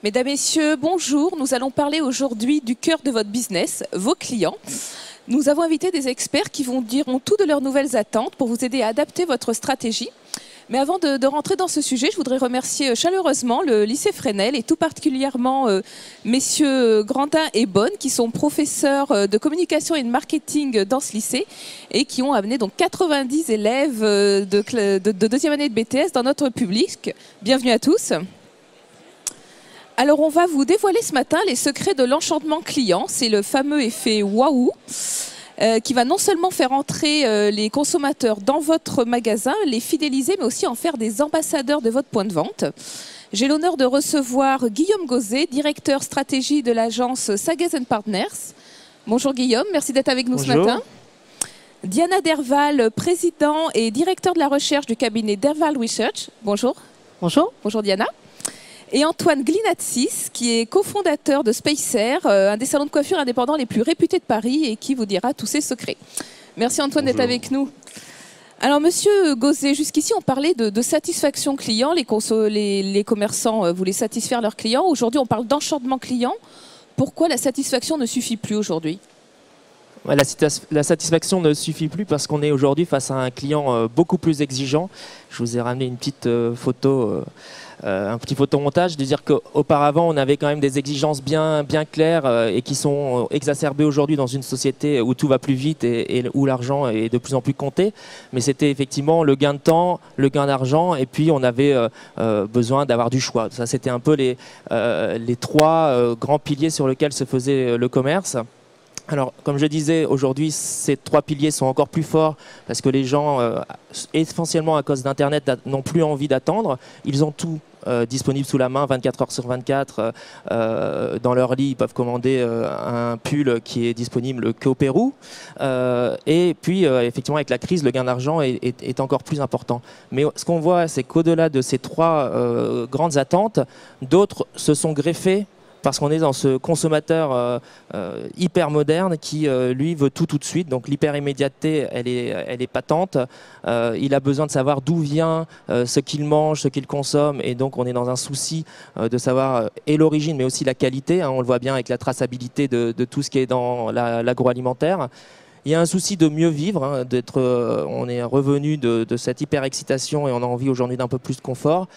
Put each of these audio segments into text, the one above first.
Mesdames, Messieurs, bonjour. Nous allons parler aujourd'hui du cœur de votre business, vos clients. Nous avons invité des experts qui vous diront tout de leurs nouvelles attentes pour vous aider à adapter votre stratégie. Mais avant de rentrer dans ce sujet, je voudrais remercier chaleureusement le lycée Fresnel et tout particulièrement messieurs Grandin et Bonne qui sont professeurs de communication et de marketing dans ce lycée et qui ont amené donc 90 élèves de deuxième année de BTS dans notre public. Bienvenue à tous. Alors, on va vous dévoiler ce matin les secrets de l'enchantement client. C'est le fameux effet waouh qui va non seulement faire entrer les consommateurs dans votre magasin, les fidéliser, mais aussi en faire des ambassadeurs de votre point de vente. J'ai l'honneur de recevoir Guillaume Gauzet, directeur stratégie de l'agence Sagaz & Partners. Bonjour Guillaume, merci d'être avec nous ce matin. Diana Derval, président et directeur de la recherche du cabinet Derval Research. Bonjour. Bonjour. Bonjour Diana. Et Antoine Glinatsis, qui est cofondateur de Spacer, un des salons de coiffure indépendants les plus réputés de Paris et qui vous dira tous ses secrets. Merci Antoine d'être avec nous. Alors Monsieur Gauzet, jusqu'ici on parlait de satisfaction client, les commerçants voulaient satisfaire leurs clients. Aujourd'hui on parle d'enchantement client. Pourquoi la satisfaction ne suffit plus aujourd'hui ? La satisfaction ne suffit plus parce qu'on est aujourd'hui face à un client beaucoup plus exigeant. Je vous ai ramené une petite photo, un petit photomontage, de dire qu'auparavant on avait quand même des exigences bien claires et qui sont exacerbées aujourd'hui dans une société où tout va plus vite et où l'argent est de plus en plus compté. Mais c'était effectivement le gain de temps, le gain d'argent et puis on avait besoin d'avoir du choix. Ça c'était un peu les trois grands piliers sur lesquels se faisait le commerce. Alors, comme je disais, aujourd'hui, ces trois piliers sont encore plus forts parce que les gens, essentiellement à cause d'Internet, n'ont plus envie d'attendre. Ils ont tout disponible sous la main, 24 heures sur 24. Dans leur lit, ils peuvent commander un pull qui est disponible qu'au Pérou. Et puis, effectivement, avec la crise, le gain d'argent est encore plus important. Mais ce qu'on voit, c'est qu'au-delà de ces trois grandes attentes, d'autres se sont greffés parce qu'on est dans ce consommateur hyper moderne qui, lui, veut tout de suite. Donc l'hyper immédiateté, elle est patente. Il a besoin de savoir d'où vient ce qu'il mange, ce qu'il consomme. Et donc on est dans un souci de savoir et l'origine, mais aussi la qualité. Hein, on le voit bien avec la traçabilité de tout ce qui est dans l'agroalimentaire. Il y a un souci de mieux vivre, hein, on est revenu de cette hyper excitation et on a envie aujourd'hui d'un peu plus de confort.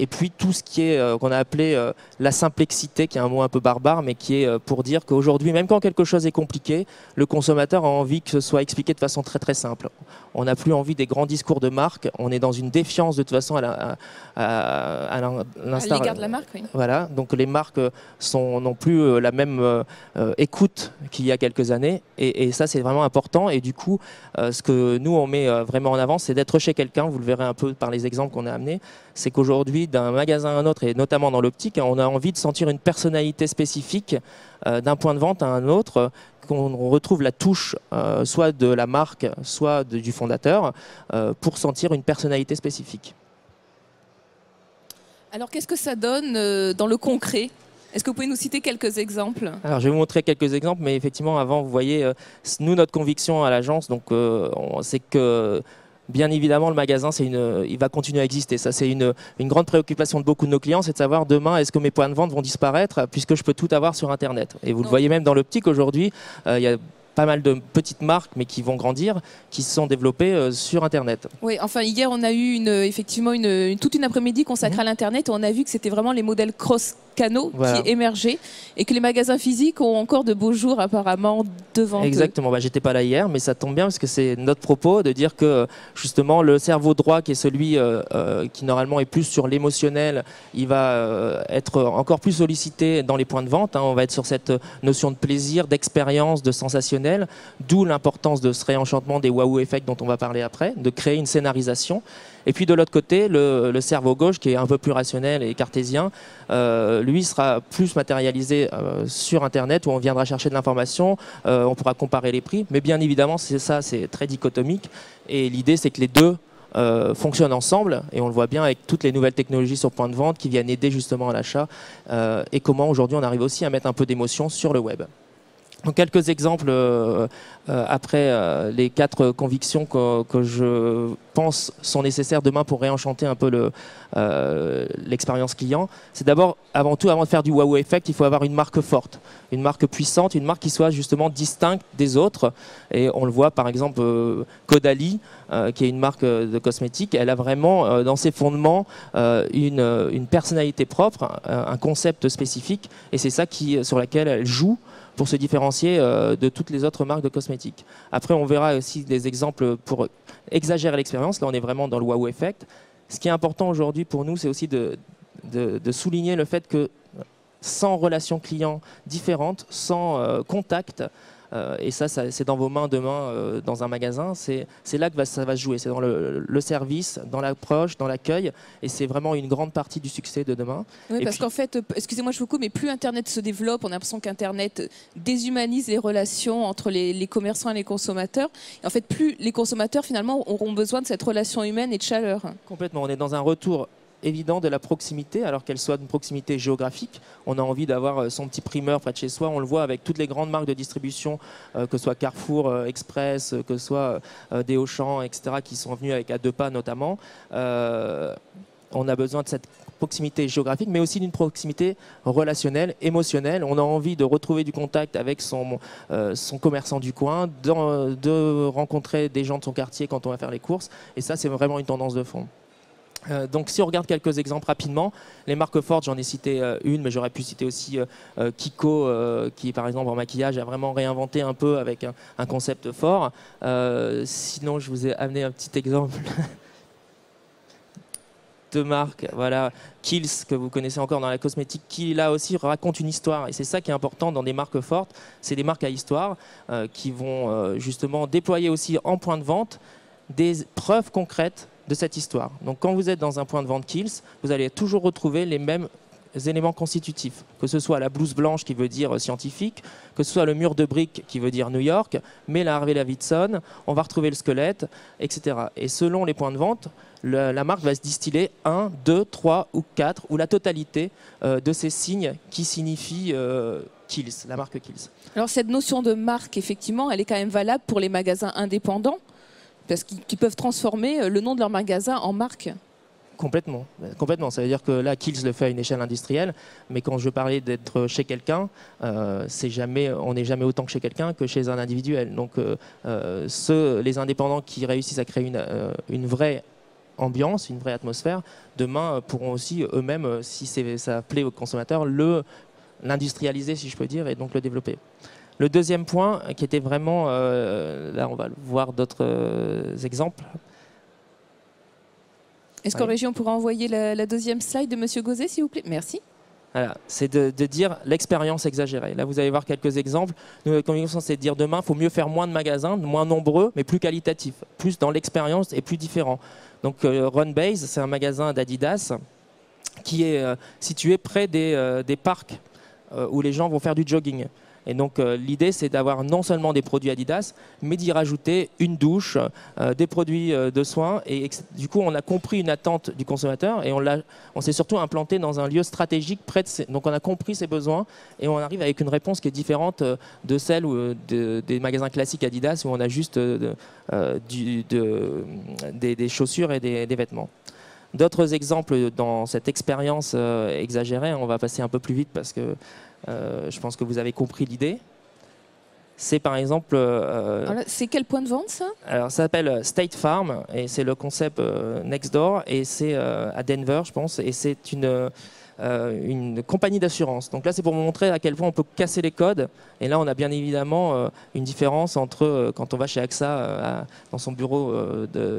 Et puis tout ce qui est qu'on a appelé la simplexité, qui est un mot un peu barbare, mais qui est pour dire qu'aujourd'hui, même quand quelque chose est compliqué, le consommateur a envie que ce soit expliqué de façon très simple. On n'a plus envie des grands discours de marque, on est dans une défiance de toute façon à l'égard de la marque, oui. Voilà, donc les marques n'ont plus la même écoute qu'il y a quelques années, et ça c'est vraiment important. Et du coup, ce que nous on met vraiment en avant, c'est d'être chez quelqu'un. Vous le verrez un peu par les exemples qu'on a amenés. C'est qu'aujourd'hui, d'un magasin à un autre, et notamment dans l'optique, on a envie de sentir une personnalité spécifique d'un point de vente à un autre, qu'on retrouve la touche soit de la marque, soit du fondateur, pour sentir une personnalité spécifique. Alors qu'est-ce que ça donne dans le concret ? Est-ce que vous pouvez nous citer quelques exemples ? Alors, je vais vous montrer quelques exemples, mais effectivement, avant, vous voyez, nous, notre conviction à l'agence, c'est que bien évidemment, le magasin, il va continuer à exister. Ça, c'est une grande préoccupation de beaucoup de nos clients, c'est de savoir demain, est-ce que mes points de vente vont disparaître puisque je peux tout avoir sur Internet. Et vous le voyez même dans l'optique aujourd'hui, il y a pas mal de petites marques, mais qui vont grandir, qui se sont développées sur Internet. Oui, enfin, hier, on a eu effectivement toute une après-midi consacrée à l'Internet et on a vu que c'était vraiment les modèles cross-canaux qui émergeaient et que les magasins physiques ont encore de beaux jours apparemment devant eux. Exactement. J'étais pas là hier, mais ça tombe bien parce que c'est notre propos de dire que justement le cerveau droit, qui est celui qui normalement est plus sur l'émotionnel, il va être encore plus sollicité dans les points de vente. Hein. On va être sur cette notion de plaisir, d'expérience, de sensationnel. D'où l'importance de ce réenchantement des waouh effects dont on va parler après, de créer une scénarisation. Et puis de l'autre côté, le cerveau gauche, qui est un peu plus rationnel et cartésien, lui sera plus matérialisé sur Internet, où on viendra chercher de l'information, on pourra comparer les prix. Mais bien évidemment, c'est très dichotomique. Et l'idée, c'est que les deux fonctionnent ensemble, et on le voit bien avec toutes les nouvelles technologies sur point de vente qui viennent aider justement à l'achat, et comment aujourd'hui on arrive aussi à mettre un peu d'émotion sur le web. Donc quelques exemples après les 4 convictions que je pense sont nécessaires demain pour réenchanter un peu l'expérience client. C'est d'abord, avant tout, avant de faire du wow effect, il faut avoir une marque forte, une marque puissante, une marque qui soit justement distincte des autres. Et on le voit par exemple, Caudalie, qui est une marque de cosmétiques, elle a vraiment dans ses fondements une personnalité propre, un concept spécifique, et c'est ça sur laquelle elle joue pour se différencier de toutes les autres marques de cosmétiques. Après, on verra aussi des exemples pour exagérer l'expérience. Là, on est vraiment dans le wow effect. Ce qui est important aujourd'hui pour nous, c'est aussi de souligner le fait que sans relation client différente, sans contact, et ça c'est dans vos mains demain dans un magasin, c'est là que ça va se jouer. C'est dans le service, dans l'approche, dans l'accueil, et c'est vraiment une grande partie du succès de demain. Oui, parce qu'en fait, excusez-moi, je vous coupe, mais plus Internet se développe, on a l'impression qu'Internet déshumanise les relations entre les commerçants et les consommateurs. Et en fait, plus les consommateurs, finalement, auront besoin de cette relation humaine et de chaleur. Complètement, on est dans un retour évident de la proximité, alors qu'elle soit une proximité géographique. On a envie d'avoir son petit primeur près de chez soi. On le voit avec toutes les grandes marques de distribution, que ce soit Carrefour, Express, que ce soit des Auchan, etc., qui sont venus avec à 2 pas notamment. On a besoin de cette proximité géographique, mais aussi d'une proximité relationnelle, émotionnelle. On a envie de retrouver du contact avec son commerçant du coin, de rencontrer des gens de son quartier quand on va faire les courses. Et ça, c'est vraiment une tendance de fond. Donc si on regarde quelques exemples rapidement, les marques fortes, j'en ai cité une, mais j'aurais pu citer aussi Kiko, qui par exemple en maquillage a vraiment réinventé un peu avec un concept fort. Sinon, je vous ai amené un petit exemple de marque, voilà, Kiehl's, que vous connaissez encore dans la cosmétique, qui là aussi raconte une histoire. Et c'est ça qui est important dans des marques fortes, c'est des marques à histoire qui vont justement déployer aussi en point de vente des preuves concrètes de cette histoire. Donc quand vous êtes dans un point de vente Kiehl's, vous allez toujours retrouver les mêmes éléments constitutifs, que ce soit la blouse blanche qui veut dire scientifique, que ce soit le mur de briques qui veut dire New York, mais la Harley Davidson, on va retrouver le squelette, etc. Et selon les points de vente, la marque va se distiller 1, 2, 3 ou 4, ou la totalité de ces signes qui signifient Kiehl's, la marque Kiehl's. Alors cette notion de marque, effectivement, elle est quand même valable pour les magasins indépendants, parce qu'ils peuvent transformer le nom de leur magasin en marque. Complètement, complètement. Ça veut dire que là, Kiehl's le fait à une échelle industrielle, mais quand je parlais d'être chez quelqu'un, on n'est jamais autant que chez quelqu'un que chez un individuel. Donc les indépendants qui réussissent à créer une vraie ambiance, une vraie atmosphère, demain pourront aussi eux-mêmes, si ça plaît aux consommateurs, l'industrialiser, si je peux dire, et donc le développer. Le deuxième point, qui était vraiment, là on va voir d'autres exemples. Est-ce qu'en régie on pourra envoyer la deuxième slide de Monsieur Gauzet, s'il vous plaît? Merci. Voilà, c'est de dire l'expérience exagérée. Là, vous allez voir quelques exemples. Nous, notre conviction, c'est de dire demain, il faut mieux faire moins de magasins, moins nombreux, mais plus qualitatifs, plus dans l'expérience et plus différents. Donc, Runbase, c'est un magasin d'Adidas qui est situé près des parcs où les gens vont faire du jogging. Et donc l'idée, c'est d'avoir non seulement des produits Adidas, mais d'y rajouter une douche, des produits de soins. Et du coup, on a compris une attente du consommateur et on s'est surtout implanté dans un lieu stratégique près de donc on a compris ses besoins et on arrive avec une réponse qui est différente de celle des magasins classiques Adidas où on a juste des chaussures et des vêtements. D'autres exemples dans cette expérience exagérée, on va passer un peu plus vite parce que je pense que vous avez compris l'idée. C'est par exemple... c'est quel point de vente ça? Alors ça s'appelle State Farm et c'est le concept Next Door et c'est à Denver je pense et c'est une compagnie d'assurance. Donc là c'est pour vous montrer à quel point on peut casser les codes et là on a bien évidemment une différence entre quand on va chez AXA dans son bureau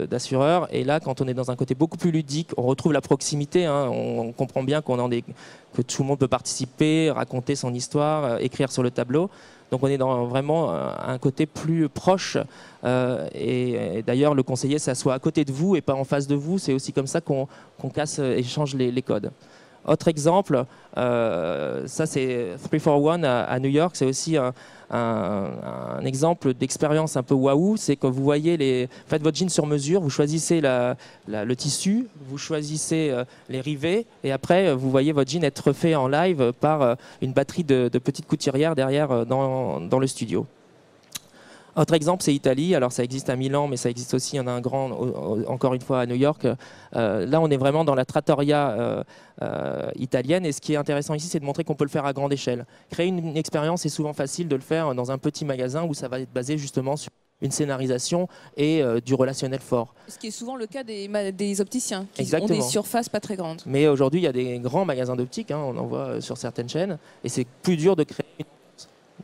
d'assureur et là quand on est dans un côté beaucoup plus ludique, on retrouve la proximité, hein, on comprend bien que tout le monde peut participer, raconter son histoire, écrire sur le tableau. Donc on est dans vraiment un côté plus proche et d'ailleurs le conseiller s'assoit à côté de vous et pas en face de vous. C'est aussi comme ça qu'on casse et change les codes. Autre exemple, ça c'est 341 à New York, c'est aussi un exemple d'expérience un peu waouh, c'est que vous voyez faites votre jean sur mesure, vous choisissez le tissu, vous choisissez les rivets et après vous voyez votre jean être fait en live par une batterie de petites couturières derrière dans le studio. Autre exemple, c'est Italie. Alors, ça existe à Milan, mais ça existe aussi, il y en a un grand, encore une fois, à New York. Là, on est vraiment dans la trattoria italienne. Et ce qui est intéressant ici, c'est de montrer qu'on peut le faire à grande échelle. Créer une expérience, c'est souvent facile de le faire dans un petit magasin où ça va être basé justement sur une scénarisation et du relationnel fort. Ce qui est souvent le cas des opticiens, qui Exactement. ont des surfaces pas très grandes. Mais aujourd'hui, il y a des grands magasins d'optique, on en voit sur certaines chaînes, et c'est plus dur de créer une...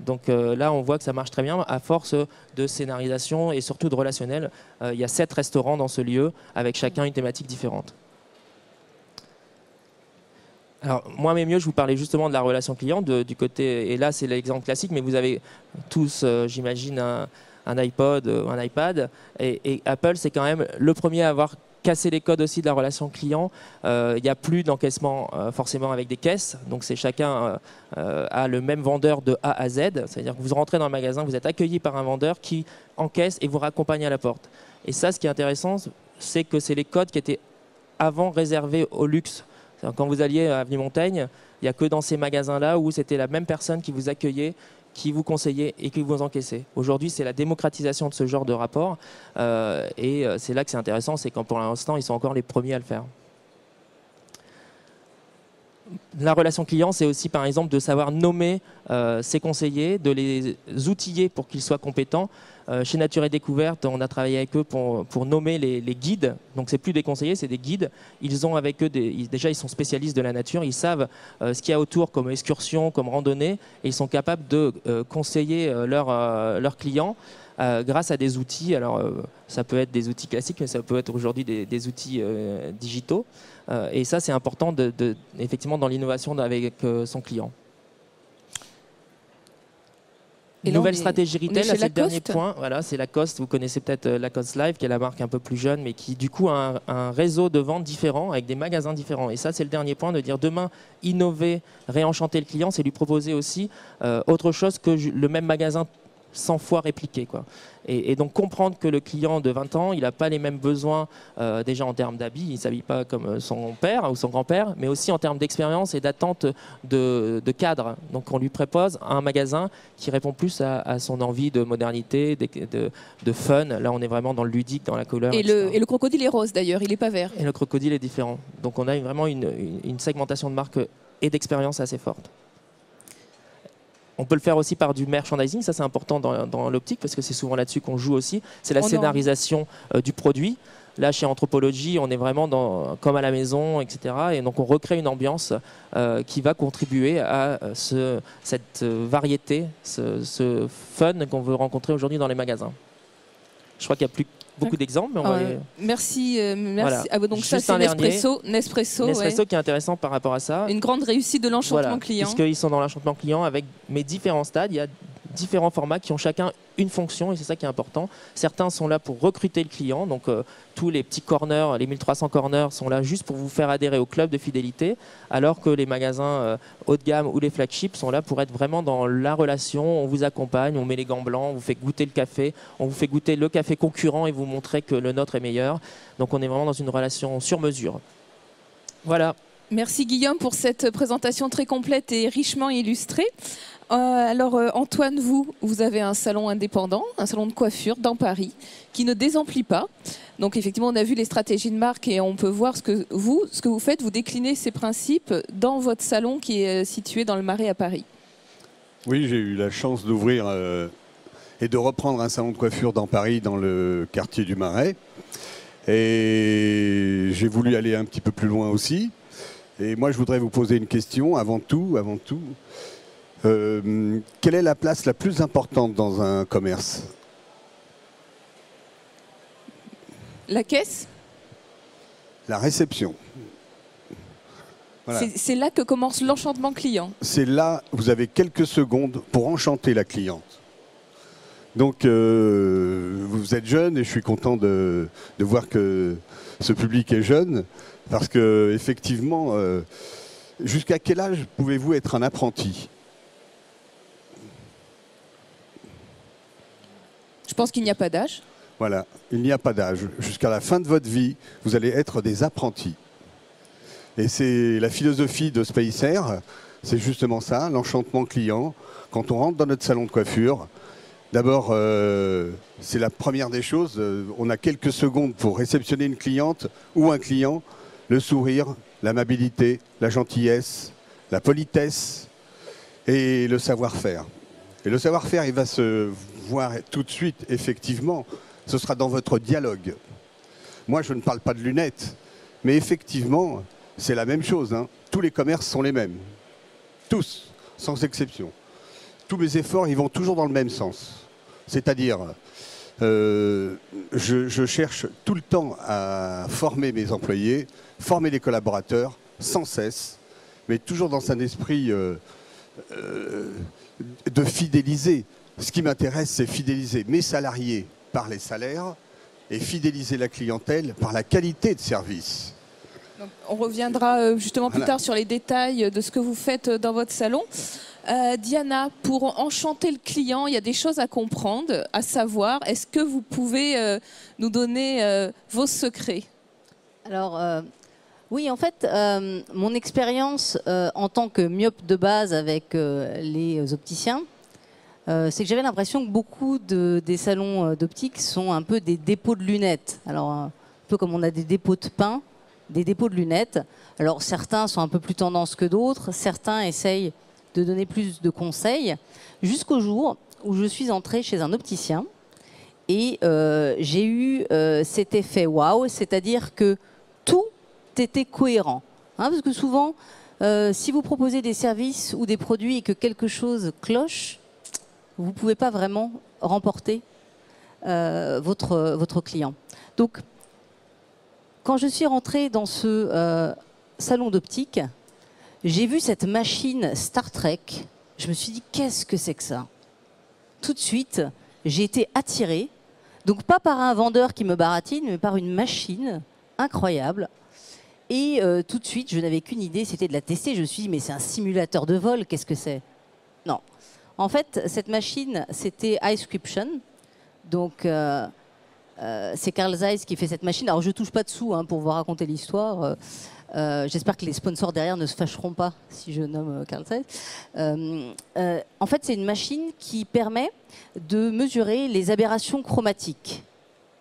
Donc là, on voit que ça marche très bien à force de scénarisation et surtout de relationnel. Il y a 7 restaurants dans ce lieu avec chacun une thématique différente. Alors, moi, mais mieux, je vous parlais justement de la relation client, du côté, et là, c'est l'exemple classique, mais vous avez tous, j'imagine, un iPod, un iPad, et Apple, c'est quand même le premier à avoir casser les codes aussi de la relation client. Il n'y a plus d'encaissement forcément avec des caisses, donc c'est chacun a le même vendeur de A à Z, c'est-à-dire que vous rentrez dans le magasin, vous êtes accueilli par un vendeur qui encaisse et vous raccompagne à la porte. Et ça, ce qui est intéressant, c'est que c'est les codes qui étaient avant réservés au luxe. Quand vous alliez à Avenue Montaigne, il n'y a que dans ces magasins-là où c'était la même personne qui vous accueillait, qui vous conseillait et qui vous encaissait. Aujourd'hui, c'est la démocratisation de ce genre de rapport et c'est là que c'est intéressant, c'est quand pour l'instant, ils sont encore les premiers à le faire. La relation client, c'est aussi par exemple de savoir nommer ses conseillers, de les outiller pour qu'ils soient compétents. Chez Nature et Découverte, on a travaillé avec eux pour nommer les guides. Donc c'est plus des conseillers, c'est des guides. Ils ont avec eux déjà ils sont spécialistes de la nature, ils savent ce qu'il y a autour comme excursion, comme randonnée, et ils sont capables de conseiller leurs clients. Grâce à des outils, alors ça peut être des outils classiques, mais ça peut être aujourd'hui des outils digitaux. Et ça, c'est important effectivement dans l'innovation avec son client. Nouvelle stratégie retail, c'est le dernier point. Voilà, c'est Lacoste. Vous connaissez peut-être Lacoste Live, qui est la marque un peu plus jeune, mais qui du coup a un réseau de vente différent, avec des magasins différents. Et ça, c'est le dernier point, de dire demain, innover, réenchanter le client, c'est lui proposer aussi autre chose que le même magasin 100 fois répliqué, quoi. Et donc comprendre que le client de 20 ans, il n'a pas les mêmes besoins déjà en termes d'habits, il ne s'habille pas comme son père ou son grand-père, mais aussi en termes d'expérience et d'attente de cadre. Donc on lui propose un magasin qui répond plus à son envie de modernité, de fun. Là on est vraiment dans le ludique, dans la couleur. Et le crocodile est rose d'ailleurs, il n'est pas vert. Et le crocodile est différent. Donc on a vraiment une segmentation de marque et d'expérience assez forte. On peut le faire aussi par du merchandising, ça c'est important dans l'optique parce que c'est souvent là-dessus qu'on joue aussi. C'est la scénarisation du produit. Là, chez Anthropologie, on est vraiment comme à la maison, etc. Et donc on recrée une ambiance qui va contribuer à cette variété, ce fun qu'on veut rencontrer aujourd'hui dans les magasins. Je crois qu'il n'y a plus beaucoup d'exemples. Merci, voilà. Donc juste ça, c'est Nespresso. Nespresso qui est intéressant par rapport à ça. Une grande réussite de l'enchantement client. Puisqu'ils sont dans l'enchantement client avec mes différents stades. Il y a différents formats qui ont chacun une fonction et c'est ça qui est important. Certains sont là pour recruter le client, donc tous les petits corners, les 1300 corners sont là juste pour vous faire adhérer au club de fidélité, alors que les magasins haut de gamme ou les flagships sont là pour être vraiment dans la relation. On vous accompagne, on met les gants blancs, on vous fait goûter le café, on vous fait goûter le café concurrent et vous montrer que le nôtre est meilleur. Donc on est vraiment dans une relation sur mesure. Voilà. Merci Guillaume pour cette présentation très complète et richement illustrée. Alors Antoine, vous avez un salon indépendant, un salon de coiffure dans Paris, qui ne désemplit pas. Donc effectivement, on a vu les stratégies de marque et on peut voir ce que vous faites. Vous déclinez ces principes dans votre salon qui est situé dans le Marais à Paris. Oui, j'ai eu la chance d'ouvrir et de reprendre un salon de coiffure dans Paris, dans le quartier du Marais. Et j'ai voulu aller un petit peu plus loin aussi. Et moi, je voudrais vous poser une question avant tout. Quelle est la place la plus importante dans un commerce? La caisse? La réception. Voilà. C'est là que commence l'enchantement client. C'est là, vous avez quelques secondes pour enchanter la cliente. Donc, vous êtes jeune et je suis content de voir que ce public est jeune parce que effectivement, Jusqu'à quel âge pouvez-vous être un apprenti? Je pense qu'il n'y a pas d'âge. Voilà, il n'y a pas d'âge. Jusqu'à la fin de votre vie, vous allez être des apprentis. Et c'est la philosophie de Spacer, c'est justement ça, l'enchantement client. Quand on rentre dans notre salon de coiffure, d'abord, c'est la première des choses. On a quelques secondes pour réceptionner une cliente ou un client. Le sourire, l'amabilité, la gentillesse, la politesse et le savoir-faire. Et le savoir-faire, il va se voir tout de suite, effectivement. Ce sera dans votre dialogue. Moi, je ne parle pas de lunettes, mais effectivement, c'est la même chose, hein. Tous les commerces sont les mêmes. Tous, sans exception. Tous mes efforts, ils vont toujours dans le même sens. C'est-à-dire, je cherche tout le temps à former mes employés, former les collaborateurs, sans cesse, mais toujours dans un esprit de fidéliser. Ce qui m'intéresse, c'est fidéliser mes salariés par les salaires et fidéliser la clientèle par la qualité de service. Donc, on reviendra justement plus tard sur les détails de ce que vous faites dans votre salon. Diana, pour enchanter le client, il y a des choses à comprendre, à savoir. Est-ce que vous pouvez nous donner vos secrets? Alors, oui, en fait, mon expérience en tant que myope de base avec les opticiens, c'est que j'avais l'impression que beaucoup des salons d'optique sont un peu des dépôts de lunettes. Alors, un peu comme on a des dépôts de pain, des dépôts de lunettes. Alors, certains sont un peu plus tendance que d'autres. Certains essayent de donner plus de conseils. Jusqu'au jour où je suis entrée chez un opticien et j'ai eu cet effet waouh, c'est-à-dire que tout était cohérent. Hein, parce que souvent, si vous proposez des services ou des produits et que quelque chose cloche, vous ne pouvez pas vraiment remporter votre client. Donc, quand je suis rentrée dans ce salon d'optique, j'ai vu cette machine Star Trek. Je me suis dit, qu'est-ce que c'est que ça? Tout de suite, j'ai été attirée. Donc, pas par un vendeur qui me baratine, mais par une machine incroyable. Et tout de suite, je n'avais qu'une idée, c'était de la tester. Je me suis dit, mais c'est un simulateur de vol, qu'est-ce que c'est? Non. En fait, cette machine, c'était Eyescription. Donc, c'est Carl Zeiss qui fait cette machine. Alors, je ne touche pas dessous hein, pour vous raconter l'histoire. J'espère que les sponsors derrière ne se fâcheront pas si je nomme Carl Zeiss. En fait, c'est une machine qui permet de mesurer les aberrations chromatiques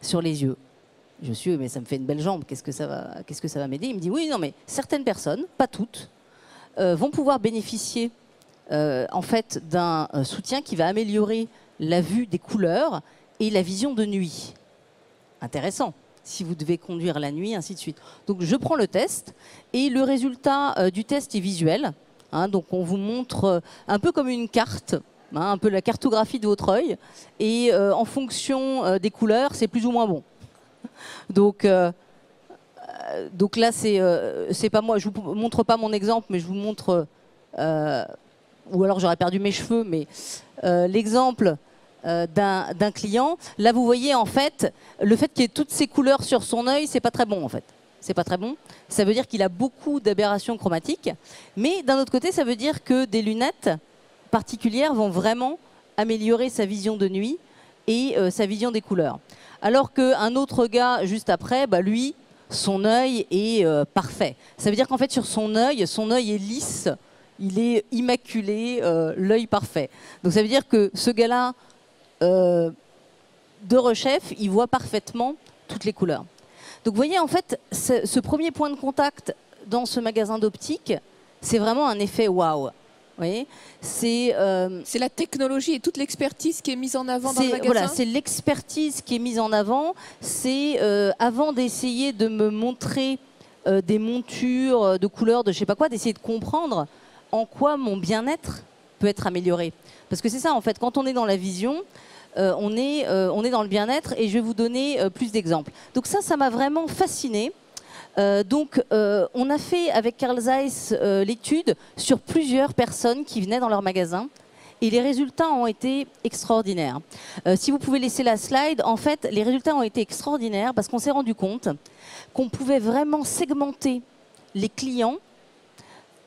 sur les yeux. Je suis, mais ça me fait une belle jambe, qu'est-ce que ça va m'aider? Il me dit, oui, non, mais certaines personnes, pas toutes, vont pouvoir bénéficier en fait, d'un soutien qui va améliorer la vue des couleurs et la vision de nuit. Intéressant, si vous devez conduire la nuit, ainsi de suite. Donc, je prends le test et le résultat du test est visuel. Hein, donc, on vous montre un peu comme une carte, hein, un peu la cartographie de votre œil. Et en fonction des couleurs, c'est plus ou moins bon. Donc là, c'est pas moi. Je vous montre pas mon exemple, mais je vous montre. Ou alors j'aurais perdu mes cheveux, mais l'exemple d'un client. Là, vous voyez en fait le fait qu'il y ait toutes ces couleurs sur son œil, c'est pas très bon en fait. C'est pas très bon. Ça veut dire qu'il a beaucoup d'aberrations chromatiques, mais d'un autre côté, ça veut dire que des lunettes particulières vont vraiment améliorer sa vision de nuit et sa vision des couleurs. Alors qu'un autre gars, juste après, bah, lui, son œil est parfait. Ça veut dire qu'en fait, sur son œil est lisse, il est immaculé, l'œil parfait. Donc ça veut dire que ce gars-là, de rechef, il voit parfaitement toutes les couleurs. Donc vous voyez, en fait, ce premier point de contact dans ce magasin d'optique, c'est vraiment un effet waouh. C'est la technologie et toute l'expertise qui est mise en avant dans le magasin. Voilà, c'est l'expertise qui est mise en avant. C'est avant d'essayer de me montrer des montures de couleurs, de je sais pas quoi, d'essayer de comprendre en quoi mon bien-être peut être amélioré. Parce que c'est ça, en fait, quand on est dans la vision, on est dans le bien-être, et je vais vous donner plus d'exemples. Donc ça m'a vraiment fascinée. On a fait avec Carl Zeiss l'étude sur plusieurs personnes qui venaient dans leur magasin et les résultats ont été extraordinaires. Si vous pouvez laisser la slide, en fait, les résultats ont été extraordinaires parce qu'on s'est rendu compte qu'on pouvait vraiment segmenter les clients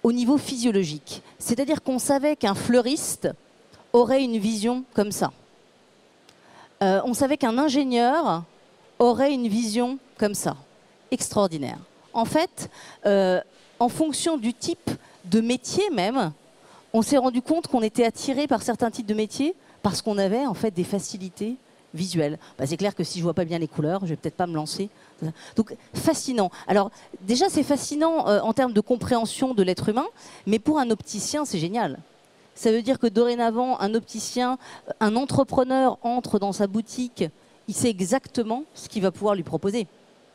au niveau physiologique. C'est-à-dire qu'on savait qu'un fleuriste aurait une vision comme ça. On savait qu'un ingénieur aurait une vision comme ça. Extraordinaire. En fait, en fonction du type de métier même, on s'est rendu compte qu'on était attiré par certains types de métiers parce qu'on avait en fait des facilités visuelles. Bah, c'est clair que si je vois pas bien les couleurs, je vais peut-être pas me lancer. Donc fascinant. Alors déjà c'est fascinant en termes de compréhension de l'être humain, mais pour un opticien c'est génial. Ça veut dire que dorénavant un opticien, un entrepreneur entre dans sa boutique, il sait exactement ce qu'il va pouvoir lui proposer.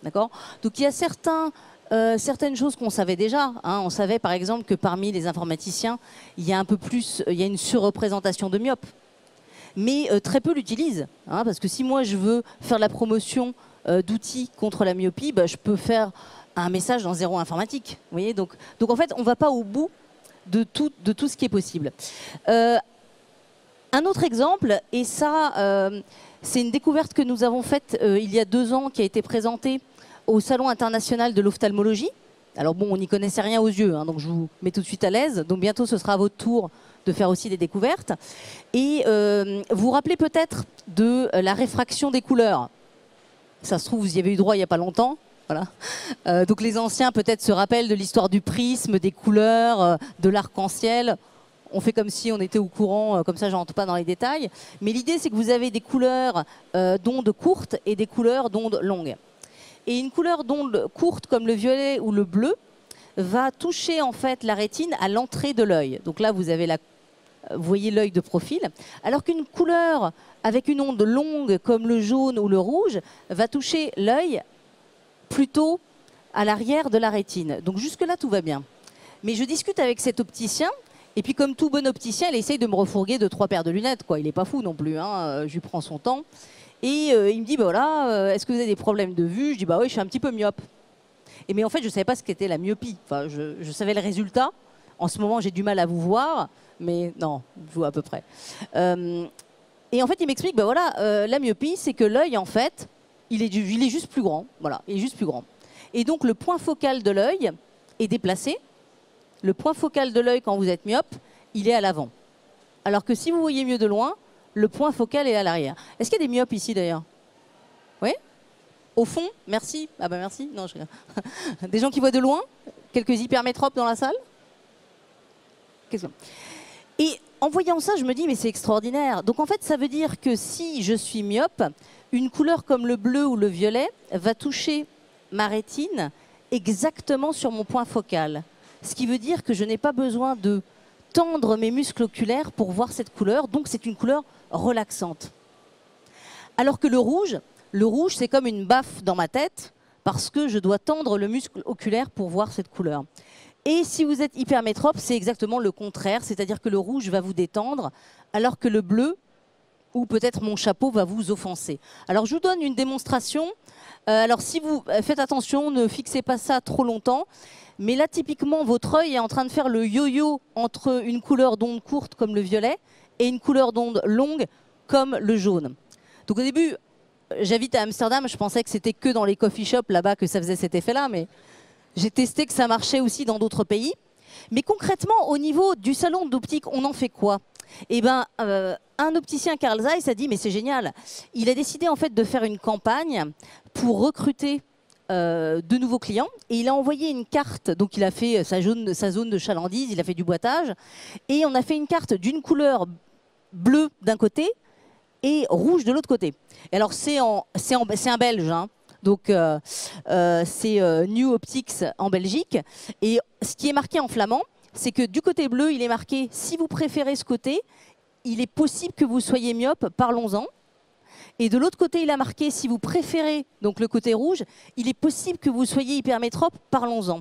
D'accord ? Donc il y a certaines choses qu'on savait déjà. Hein. On savait par exemple que parmi les informaticiens, il y a un peu plus, il y a une surreprésentation de myopes. Mais très peu l'utilisent. Hein, parce que si moi je veux faire la promotion d'outils contre la myopie, bah, je peux faire un message dans Zéro Informatique. Vous voyez, donc en fait, on ne va pas au bout de tout ce qui est possible. Un autre exemple, et ça, c'est une découverte que nous avons faite il y a 2 ans, qui a été présentée au Salon international de l'ophtalmologie. Alors bon, on n'y connaissait rien aux yeux, hein, donc je vous mets tout de suite à l'aise. Donc bientôt, ce sera à votre tour de faire aussi des découvertes. Et vous vous rappelez peut-être de la réfraction des couleurs. Ça se trouve, vous y avez eu droit il n'y a pas longtemps. Voilà. Donc les anciens peut-être se rappellent de l'histoire du prisme, des couleurs, de l'arc-en-ciel. On fait comme si on était au courant, comme ça je rentre pas dans les détails. Mais l'idée c'est que vous avez des couleurs d'ondes courtes et des couleurs d'ondes longues. Et une couleur d'onde courte comme le violet ou le bleu va toucher en fait la rétine à l'entrée de l'œil. Donc là vous voyez l'œil de profil. Alors qu'une couleur avec une onde longue comme le jaune ou le rouge va toucher l'œil plutôt à l'arrière de la rétine. Donc jusque-là, tout va bien. Mais je discute avec cet opticien, et puis comme tout bon opticien, il essaye de me refourguer 2-3 paires de lunettes. Quoi. Il n'est pas fou non plus, hein. Je lui prends son temps. Et il me dit, bah voilà, est-ce que vous avez des problèmes de vue? Je dis, bah oui, je suis un petit peu myope. Mais en fait, je ne savais pas ce qu'était la myopie. Enfin, je savais le résultat. En ce moment, j'ai du mal à vous voir, mais non, je vois à peu près. Et en fait, il m'explique, bah voilà, la myopie, c'est que l'œil, en fait, il est juste plus grand. Voilà, il est juste plus grand. Et donc, le point focal de l'œil est déplacé. Le point focal de l'œil, quand vous êtes myope, il est à l'avant. Alors que si vous voyez mieux de loin, le point focal est à l'arrière. Est-ce qu'il y a des myopes ici, d'ailleurs? Oui? Au fond? Merci. Ah ben merci. Non, des gens qui voient de loin? Quelques hypermétropes dans la salle? Et en voyant ça, je me dis, mais c'est extraordinaire. Donc en fait, ça veut dire que si je suis myope, une couleur comme le bleu ou le violet va toucher ma rétine exactement sur mon point focal. Ce qui veut dire que je n'ai pas besoin de tendre mes muscles oculaires pour voir cette couleur. Donc c'est une couleur relaxante. Alors que le rouge, c'est comme une baffe dans ma tête parce que je dois tendre le muscle oculaire pour voir cette couleur. Et si vous êtes hypermétrope, c'est exactement le contraire. C'est-à-dire que le rouge va vous détendre alors que le bleu, ou peut-être mon chapeau, va vous offenser. Alors je vous donne une démonstration. Alors si vous faites attention, ne fixez pas ça trop longtemps. Mais là, typiquement, votre œil est en train de faire le yo-yo entre une couleur d'onde courte comme le violet et une couleur d'onde longue comme le jaune. Donc au début, j'habite à Amsterdam, je pensais que c'était que dans les coffee shops là-bas que ça faisait cet effet-là, mais j'ai testé que ça marchait aussi dans d'autres pays. Mais concrètement, au niveau du salon d'optique, on en fait quoi? Eh ben, un opticien, Carl Zeiss, a dit, mais c'est génial. Il a décidé en fait de faire une campagne pour recruter de nouveaux clients. Et il a envoyé une carte, donc il a fait sa zone de chalandise, il a fait du boitage. Et on a fait une carte d'une couleur bleue d'un côté et rouge de l'autre côté. Et alors c'est un Belge, hein. Donc c'est New Optics en Belgique. Et ce qui est marqué en flamand, c'est que du côté bleu, il est marqué « Si vous préférez ce côté, il est possible que vous soyez myope, parlons-en ». Et de l'autre côté, il a marqué « Si vous préférez donc le côté rouge, il est possible que vous soyez hypermétrope, parlons-en ».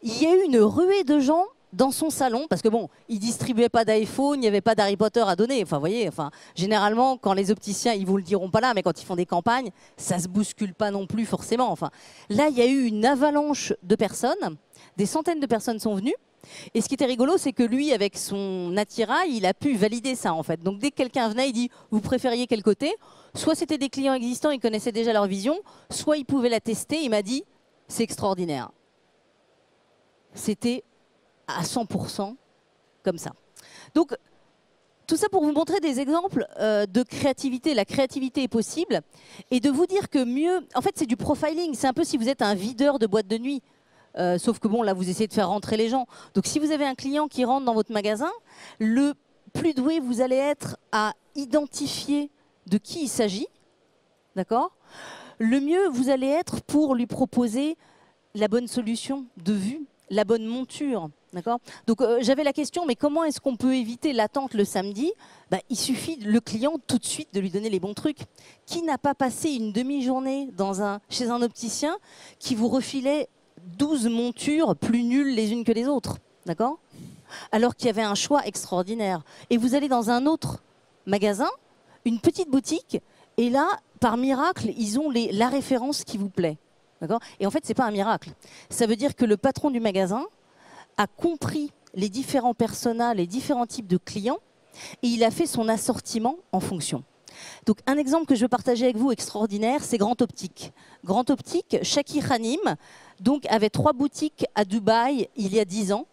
Il y a eu une ruée de gens dans son salon, parce que bon, il distribuait pas d'iPhone, il n'y avait pas d'Harry Potter à donner. Enfin, vous voyez, généralement, quand les opticiens, ils vous le diront pas là, mais quand ils font des campagnes, ça se bouscule pas non plus forcément. Enfin, là, il y a eu une avalanche de personnes, des centaines de personnes sont venues. Et ce qui était rigolo, c'est que lui, avec son attirail, il a pu valider ça en fait. Donc dès que quelqu'un venait, il dit « Vous préfériez quel côté ?» Soit c'était des clients existants, ils connaissaient déjà leur vision, soit ils pouvaient la tester. Il m'a dit « C'est extraordinaire. » C'était à 100% comme ça. Donc, tout ça pour vous montrer des exemples de créativité. La créativité est possible. Et de vous dire que mieux... En fait, c'est du profiling. C'est un peu si vous êtes un videur de boîte de nuit. Sauf que bon, là, vous essayez de faire rentrer les gens. Donc, si vous avez un client qui rentre dans votre magasin, le plus doué vous allez être à identifier de qui il s'agit. D'accord ? Le mieux vous allez être pour lui proposer la bonne solution de vue, la bonne monture. D'accord ? Donc j'avais la question, mais comment est-ce qu'on peut éviter l'attente le samedi ? Il suffit, le client, tout de suite, de lui donner les bons trucs. Qui n'a pas passé une demi-journée chez un opticien qui vous refilait 12 montures plus nulles les unes que les autres ? D'accord ? Alors qu'il y avait un choix extraordinaire. Et vous allez dans un autre magasin, une petite boutique, et là, par miracle, ils ont la référence qui vous plaît. D'accord ? Et en fait, ce n'est pas un miracle. Ça veut dire que le patron du magasin a compris les différents personas, les différents types de clients, et il a fait son assortiment en fonction. Donc, un exemple que je veux partager avec vous extraordinaire, c'est Grand Optique. Grand Optique, Shaki Khanim, donc, avait 3 boutiques à Dubaï il y a 10 ans.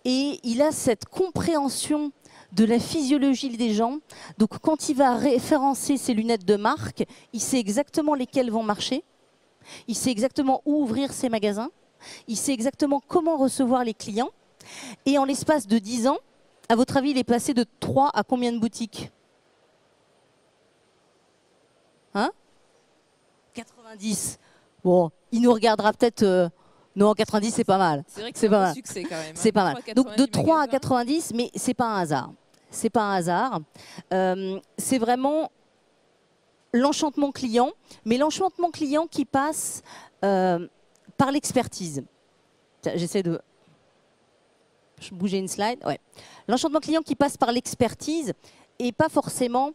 Et il a cette compréhension de la physiologie des gens. Donc, quand il va référencer ses lunettes de marque, il sait exactement lesquelles vont marcher. Il sait exactement où ouvrir ses magasins. Il sait exactement comment recevoir les clients. Et en l'espace de 10 ans, à votre avis, il est passé de 3 à combien de boutiques ? 90. Bon, il nous regardera peut-être... non, 90, c'est pas mal. C'est vrai que c'est un succès quand même. C'est pas mal. Donc de 3 à 90, mais c'est pas un hasard. C'est pas un hasard. C'est vraiment l'enchantement client, mais l'enchantement client qui passe par l'expertise. J'essaie de bouger une slide. Ouais. L'enchantement client qui passe par l'expertise et pas forcément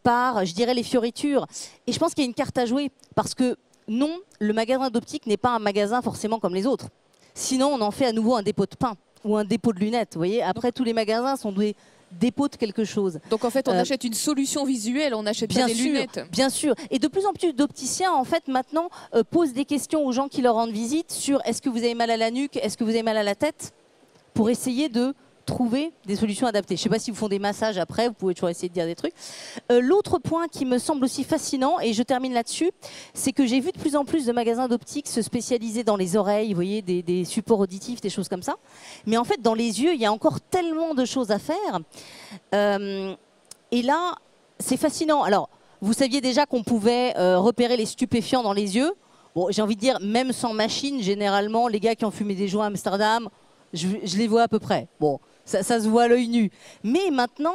par, je dirais, les fioritures. Et je pense qu'il y a une carte à jouer parce que non, le magasin d'optique n'est pas un magasin forcément comme les autres. Sinon, on en fait à nouveau un dépôt de pain ou un dépôt de lunettes. Vous voyez, après, tous les magasins sont des dépôts de quelque chose. Donc, en fait, on achète une solution visuelle, on n'achète pas des lunettes. Bien sûr. Et de plus en plus d'opticiens, en fait, maintenant, posent des questions aux gens qui leur rendent visite sur est-ce que vous avez mal à la nuque, est-ce que vous avez mal à la tête, pour essayer de trouver des solutions adaptées. Je ne sais pas si vous font des massages après, vous pouvez toujours essayer de dire des trucs. L'autre point qui me semble aussi fascinant, et je termine là-dessus, c'est que j'ai vu de plus en plus de magasins d'optique se spécialiser dans les oreilles, vous voyez, des supports auditifs, des choses comme ça. Mais en fait, dans les yeux, il y a encore tellement de choses à faire. Et là, c'est fascinant. Alors, vous saviez déjà qu'on pouvait repérer les stupéfiants dans les yeux. Bon, j'ai envie de dire, même sans machine, généralement, les gars qui ont fumé des joints à Amsterdam, je les vois à peu près. Bon, ça se voit à l'œil nu. Mais maintenant,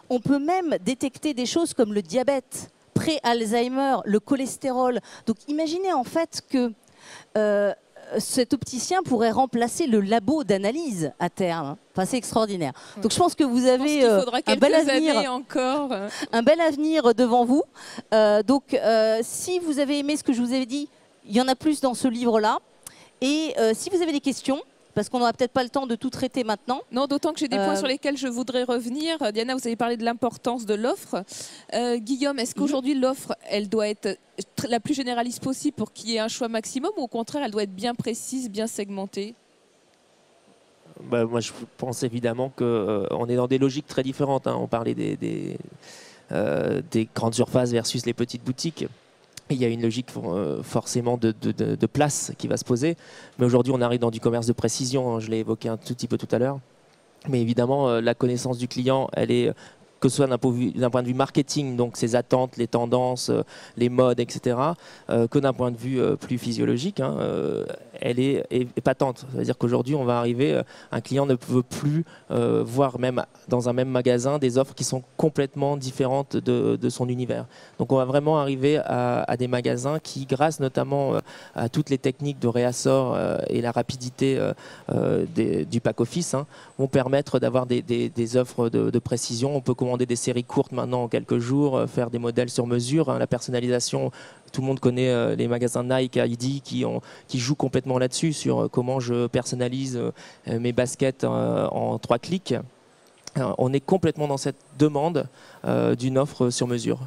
on peut même détecter des choses comme le diabète, pré-Alzheimer, le cholestérol. Donc imaginez en fait que cet opticien pourrait remplacer le labo d'analyse à terme. Enfin, c'est extraordinaire. Donc je pense que vous avez un bel avenir devant vous. Donc si vous avez aimé ce que je vous ai dit, il y en a plus dans ce livre-là. Et si vous avez des questions, parce qu'on n'aura peut-être pas le temps de tout traiter maintenant. Non, d'autant que j'ai des points sur lesquels je voudrais revenir. Diana, vous avez parlé de l'importance de l'offre. Guillaume, est-ce qu'aujourd'hui l'offre, elle doit être la plus généraliste possible pour qu'il y ait un choix maximum, ou au contraire, elle doit être bien précise, bien segmentée ? Moi, je pense évidemment qu'on est dans des logiques très différentes. On parlait des grandes surfaces versus les petites boutiques. Il y a une logique forcément de place qui va se poser. Mais aujourd'hui, on arrive dans du commerce de précision. Je l'ai évoqué un tout petit peu tout à l'heure. Mais évidemment, la connaissance du client, elle est, que ce soit d'un point de vue marketing, donc ses attentes, les tendances, les modes, etc., que d'un point de vue plus physiologique, elle est patente. C'est-à-dire qu'aujourd'hui, on va arriver, un client ne veut plus voir même dans un même magasin des offres qui sont complètement différentes de son univers. Donc on va vraiment arriver à des magasins qui, grâce notamment à toutes les techniques de réassort et la rapidité du pack-office, vont permettre d'avoir des offres de précision. On peut commander des séries courtes maintenant en quelques jours, faire des modèles sur mesure, la personnalisation. Tout le monde connaît les magasins Nike, ID qui jouent complètement là-dessus, sur comment je personnalise mes baskets en 3 clics. On est complètement dans cette demande d'une offre sur mesure.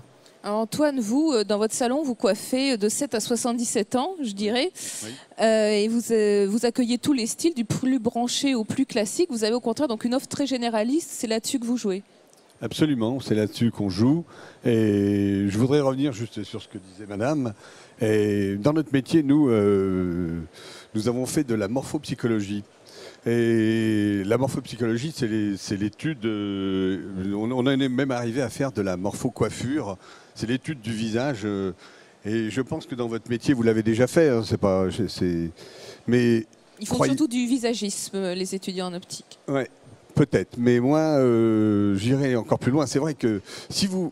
Alors Antoine, vous, dans votre salon, vous coiffez de 7 à 77 ans, je dirais. Oui. Et vous accueillez tous les styles, du plus branché au plus classique. Vous avez au contraire donc une offre très généraliste, c'est là-dessus que vous jouez. Absolument, c'est là-dessus qu'on joue. Et je voudrais revenir juste sur ce que disait Madame. Et dans notre métier, nous avons fait de la morphopsychologie. Et la morphopsychologie, c'est l'étude, on en est même arrivé à faire de la morphocoiffure, c'est l'étude du visage. Et je pense que dans votre métier, vous l'avez déjà fait. Hein, mais Ils font surtout du visagisme, les étudiants en optique. Ouais, peut-être. Mais moi, j'irai encore plus loin. C'est vrai que si vous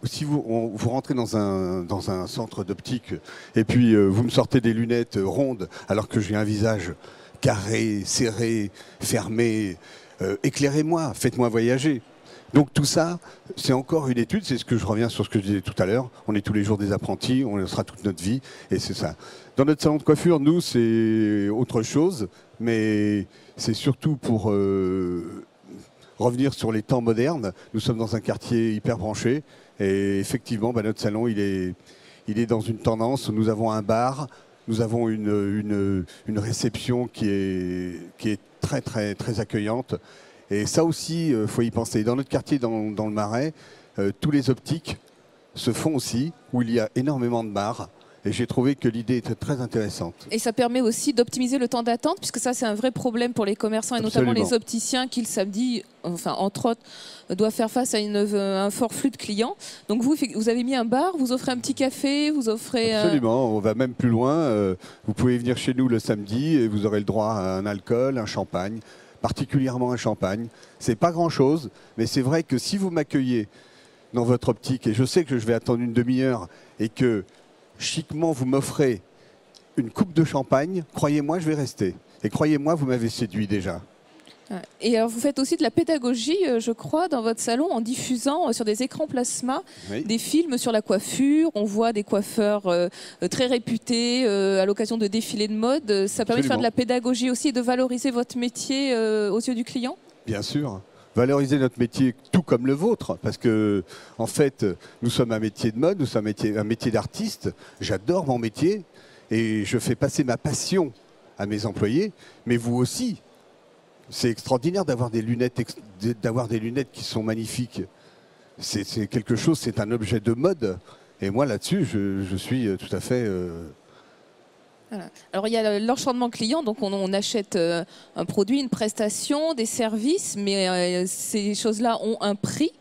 rentrez dans un centre d'optique et puis vous me sortez des lunettes rondes alors que j'ai un visage carré, serré, fermé, éclairez-moi, faites-moi voyager. Donc tout ça, c'est encore une étude, c'est ce que je reviens sur ce que je disais tout à l'heure. On est tous les jours des apprentis, on le sera toute notre vie, et c'est ça. Dans notre salon de coiffure, nous, c'est autre chose, mais c'est surtout pour revenir sur les temps modernes. Nous sommes dans un quartier hyper branché, et effectivement, notre salon, il est dans une tendance. Nous avons un bar, nous avons une réception qui est très, très, très accueillante. Et ça aussi, il faut y penser. Dans notre quartier, dans le Marais, tous les optiques se font aussi, où il y a énormément de bars. Et j'ai trouvé que l'idée était très intéressante. Et ça permet aussi d'optimiser le temps d'attente, puisque ça, c'est un vrai problème pour les commerçants, et Absolument. notamment les opticiens qui, le samedi, enfin, entre autres, doivent faire face à un fort flux de clients. Donc vous avez mis un bar, vous offrez un petit café, vous offrez... Absolument, on va même plus loin. Vous pouvez venir chez nous le samedi et vous aurez le droit à un alcool, un champagne, particulièrement un champagne. C'est pas grand-chose, mais c'est vrai que si vous m'accueillez dans votre optique, et je sais que je vais attendre une demi-heure, et que chiquement vous m'offrez une coupe de champagne, croyez-moi, je vais rester. Et croyez-moi, vous m'avez séduit déjà. Et alors vous faites aussi de la pédagogie, je crois, dans votre salon, en diffusant sur des écrans plasma des films sur la coiffure. On voit des coiffeurs très réputés à l'occasion de défilés de mode. Ça permet de faire de la pédagogie aussi et de valoriser votre métier aux yeux du client? Bien sûr. Valoriser notre métier tout comme le vôtre, parce que en fait, nous sommes un métier de mode, nous sommes un métier d'artiste. J'adore mon métier et je fais passer ma passion à mes employés, mais vous aussi. C'est extraordinaire d'avoir des lunettes qui sont magnifiques. C'est quelque chose, c'est un objet de mode. Et moi là-dessus, je suis tout à fait. Voilà. Alors il y a l'enchantement client, donc on achète un produit, une prestation, des services, mais ces choses-là ont un prix.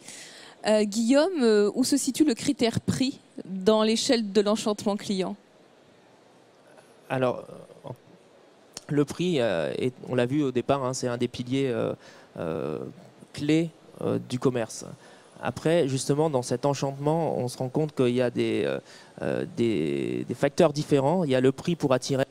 Guillaume, où se situe le critère prix dans l'échelle de l'enchantement client? Alors, le prix, on l'a vu au départ, hein, c'est un des piliers clés du commerce. Après, justement, dans cet enchantement, on se rend compte qu'il y a des facteurs différents. Il y a le prix pour attirer.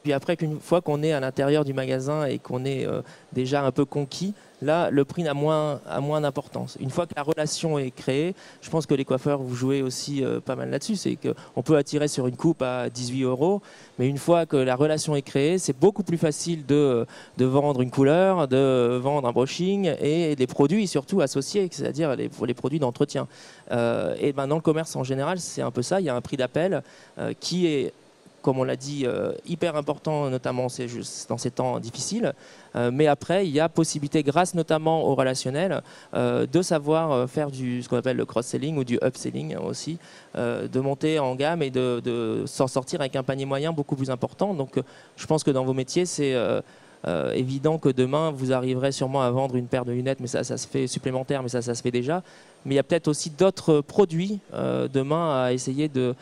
Puis après, qu'une fois qu'on est à l'intérieur du magasin et qu'on est déjà un peu conquis, là, le prix a moins d'importance. Une fois que la relation est créée, je pense que les coiffeurs, vous jouez aussi pas mal là-dessus. C'est qu'on peut attirer sur une coupe à 18 €, mais une fois que la relation est créée, c'est beaucoup plus facile de vendre une couleur, de vendre un brushing et des produits surtout associés, c'est-à-dire les produits d'entretien. Et ben, dans le commerce en général, c'est un peu ça. Il y a un prix d'appel qui est, comme on l'a dit, hyper important, notamment dans ces temps difficiles. Mais après, il y a possibilité, grâce notamment au relationnel, de savoir faire ce qu'on appelle le cross-selling ou du upselling aussi, de monter en gamme et de s'en sortir avec un panier moyen beaucoup plus important. Donc je pense que dans vos métiers, c'est évident que demain, vous arriverez sûrement à vendre une paire de lunettes, mais ça se fait supplémentaire, mais ça se fait déjà. Mais il y a peut-être aussi d'autres produits demain à essayer de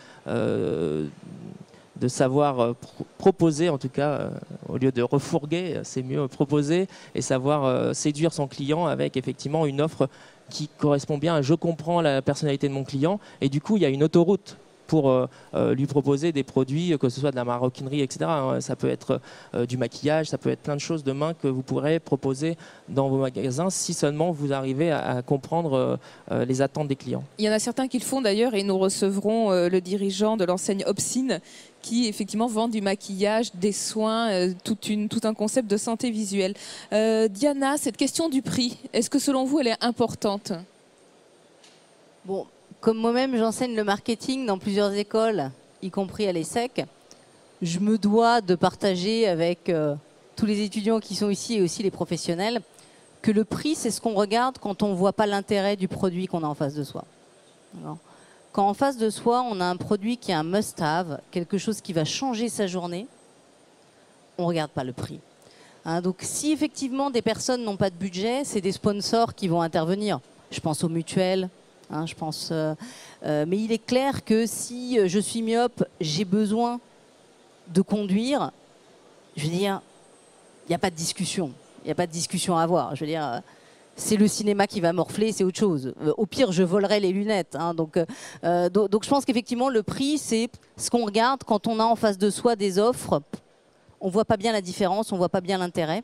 savoir proposer, en tout cas, au lieu de refourguer, c'est mieux proposer et savoir séduire son client avec effectivement une offre qui correspond bien à je comprends la personnalité de mon client, et du coup il y a une autoroute pour lui proposer des produits, que ce soit de la maroquinerie, etc. Ça peut être du maquillage, ça peut être plein de choses demain que vous pourrez proposer dans vos magasins si seulement vous arrivez à comprendre les attentes des clients. Il y en a certains qui le font d'ailleurs, et nous recevrons le dirigeant de l'enseigne Obscene qui effectivement vend du maquillage, des soins, tout un concept de santé visuelle. Diana, cette question du prix, est-ce que selon vous elle est importante? Bon, comme moi-même j'enseigne le marketing dans plusieurs écoles, y compris à l'ESSEC, je me dois de partager avec tous les étudiants qui sont ici et aussi les professionnels que le prix, c'est ce qu'on regarde quand on ne voit pas l'intérêt du produit qu'on a en face de soi. Quand en face de soi, on a un produit qui est un must-have, quelque chose qui va changer sa journée, on ne regarde pas le prix. Donc si effectivement des personnes n'ont pas de budget, c'est des sponsors qui vont intervenir. Je pense aux mutuelles, mais il est clair que si je suis myope, j'ai besoin de conduire, je veux dire, il n'y a pas de discussion. Il n'y a pas de discussion à avoir. Je veux dire, c'est le cinéma qui va morfler, c'est autre chose. Au pire, je volerai les lunettes. Donc je pense qu'effectivement, le prix, c'est ce qu'on regarde quand on a en face de soi des offres. On ne voit pas bien la différence, on ne voit pas bien l'intérêt.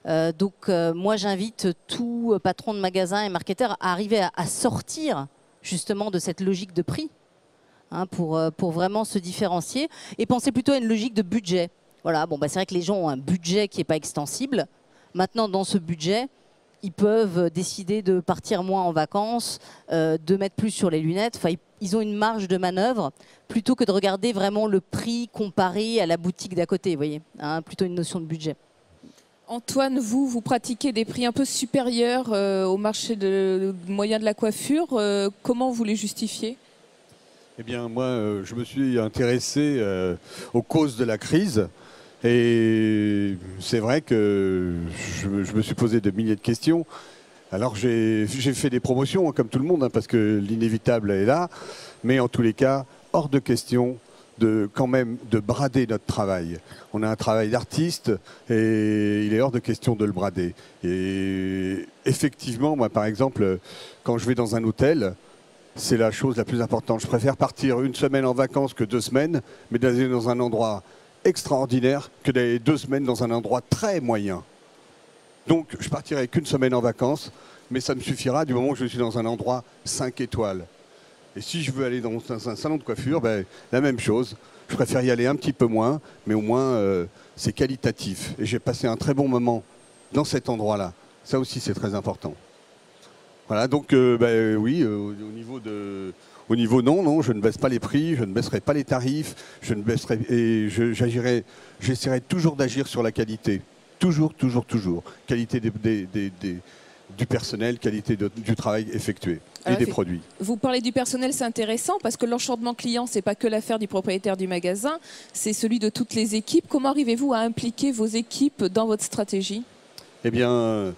Moi, j'invite tout patron de magasin et marketeur à arriver à sortir justement de cette logique de prix pour vraiment se différencier et penser plutôt à une logique de budget. Voilà, c'est vrai que les gens ont un budget qui n'est pas extensible. Maintenant, dans ce budget, ils peuvent décider de partir moins en vacances, de mettre plus sur les lunettes. Enfin, ils ont une marge de manœuvre plutôt que de regarder vraiment le prix comparé à la boutique d'à côté. Vous voyez, plutôt une notion de budget. Antoine, vous pratiquez des prix un peu supérieurs au marché moyen de la coiffure. Comment vous les justifiez ? Eh bien, moi, je me suis intéressé aux causes de la crise. Et c'est vrai que je me suis posé de milliers de questions. Alors j'ai fait des promotions, comme tout le monde, parce que l'inévitable est là. Mais en tous les cas, hors de question quand même de brader notre travail. On a un travail d'artiste et il est hors de question de le brader. Et effectivement, moi par exemple, quand je vais dans un hôtel, c'est la chose la plus importante. Je préfère partir une semaine en vacances que 2 semaines, mais d'aller dans un endroit extraordinaire que d'aller 2 semaines dans un endroit très moyen. Donc je partirai qu'une semaine en vacances, mais ça me suffira du moment où je suis dans un endroit 5 étoiles. Et si je veux aller dans un salon de coiffure, la même chose. Je préfère y aller un petit peu moins, mais au moins c'est qualitatif. Et j'ai passé un très bon moment dans cet endroit-là. Ça aussi c'est très important. Voilà, donc oui, au niveau non, je ne baisse pas les prix, je ne baisserai pas les tarifs, j'essaierai toujours d'agir sur la qualité. Toujours. Qualité du personnel, qualité du travail effectué et des produits. Vous parlez du personnel, c'est intéressant parce que l'enchantement client, c'est pas que l'affaire du propriétaire du magasin, c'est celui de toutes les équipes. Comment arrivez-vous à impliquer vos équipes dans votre stratégie ? Eh bien,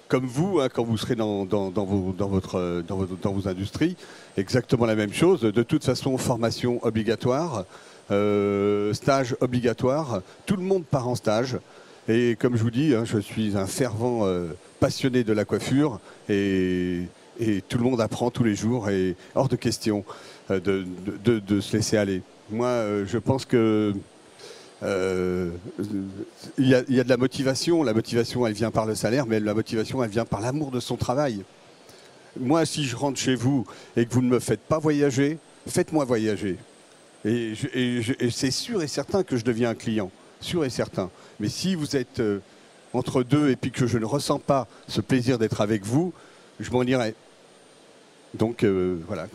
comme vous, quand vous serez dans vos industries, exactement la même chose. De toute façon, formation obligatoire, stage obligatoire, tout le monde part en stage. Et comme je vous dis, je suis un fervent passionné de la coiffure et tout le monde apprend tous les jours et hors de question de se laisser aller. Moi, je pense que il y a de la motivation. La motivation, elle vient par le salaire, mais la motivation, elle vient par l'amour de son travail. Moi, si je rentre chez vous et que vous ne me faites pas voyager, faites-moi voyager. Et c'est sûr et certain que je deviens un client. Sûr et certain. Mais si vous êtes entre deux et puis que je ne ressens pas ce plaisir d'être avec vous, je m'en irai. Donc voilà.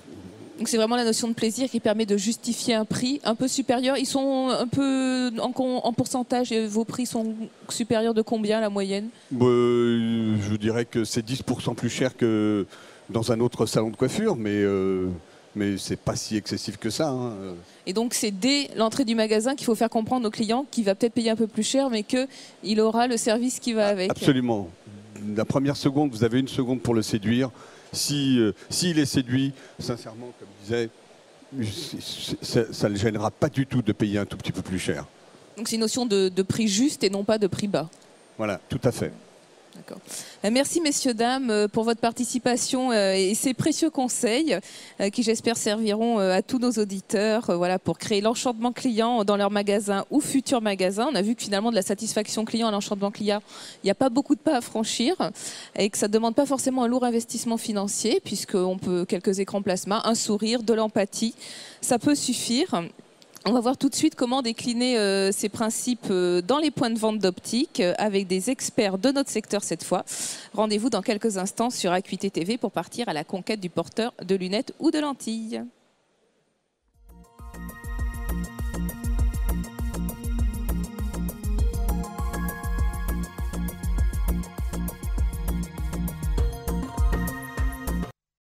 Donc c'est vraiment la notion de plaisir qui permet de justifier un prix un peu supérieur. Ils sont un peu en pourcentage, vos prix sont supérieurs de combien la moyenne ? Je dirais que c'est 10% plus cher que dans un autre salon de coiffure, mais c'est pas si excessif que ça. Et donc c'est dès l'entrée du magasin qu'il faut faire comprendre aux clients qu'il va peut-être payer un peu plus cher, mais qu'il aura le service qui va avec. Absolument. La première seconde, vous avez 1 seconde pour le séduire. S'il est séduit, sincèrement, comme je disais, ça ne le gênera pas du tout de payer un tout petit peu plus cher. Donc c'est une notion de prix juste et non pas de prix bas. Voilà, tout à fait. D'accord. Merci messieurs, dames pour votre participation et ces précieux conseils qui j'espère serviront à tous nos auditeurs pour créer l'enchantement client dans leur magasin ou futur magasin. On a vu que finalement de la satisfaction client à l'enchantement client, il n'y a pas beaucoup de pas à franchir et que ça ne demande pas forcément un lourd investissement financier puisqu'on peut quelques écrans plasma, un sourire, de l'empathie, ça peut suffire. On va voir tout de suite comment décliner ces principes dans les points de vente d'optique avec des experts de notre secteur cette fois. Rendez-vous dans quelques instants sur Acuité TV pour partir à la conquête du porteur de lunettes ou de lentilles.